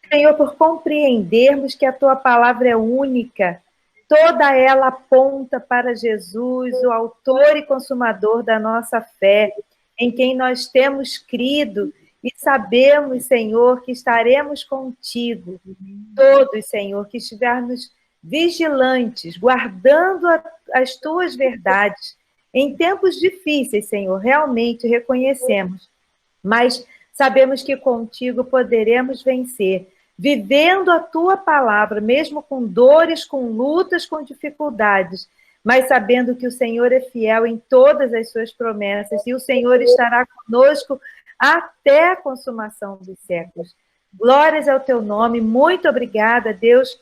Senhor, por compreendermos que a Tua palavra é única, toda ela aponta para Jesus, o autor e consumador da nossa fé, em quem nós temos crido e sabemos, Senhor, que estaremos contigo. Todos, Senhor, que estivermos vigilantes, guardando as Tuas verdades. Em tempos difíceis, Senhor, realmente reconhecemos, mas sabemos que contigo poderemos vencer, vivendo a Tua palavra, mesmo com dores, com lutas, com dificuldades, mas sabendo que o Senhor é fiel em todas as suas promessas e o Senhor estará conosco até a consumação dos séculos. Glórias ao Teu nome, muito obrigada, Deus,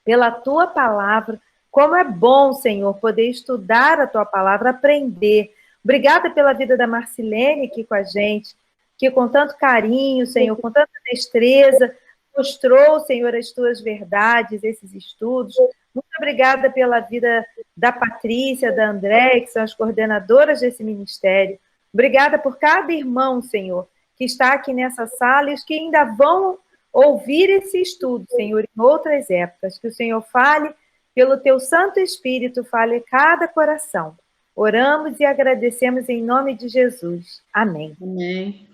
pela Tua palavra. Como é bom, Senhor, poder estudar a Tua palavra, aprender. Obrigada pela vida da Marcilene aqui com a gente, que com tanto carinho, Senhor, com tanta destreza, mostrou, Senhor, as Tuas verdades, esses estudos. Muito obrigada pela vida da Patrícia, da André, que são as coordenadoras desse ministério. Obrigada por cada irmão, Senhor, que está aqui nessa sala e os que ainda vão ouvir esse estudo, Senhor, em outras épocas. Que o Senhor fale, pelo Teu Santo Espírito, fale a cada coração. Oramos e agradecemos em nome de Jesus. Amém. Amém.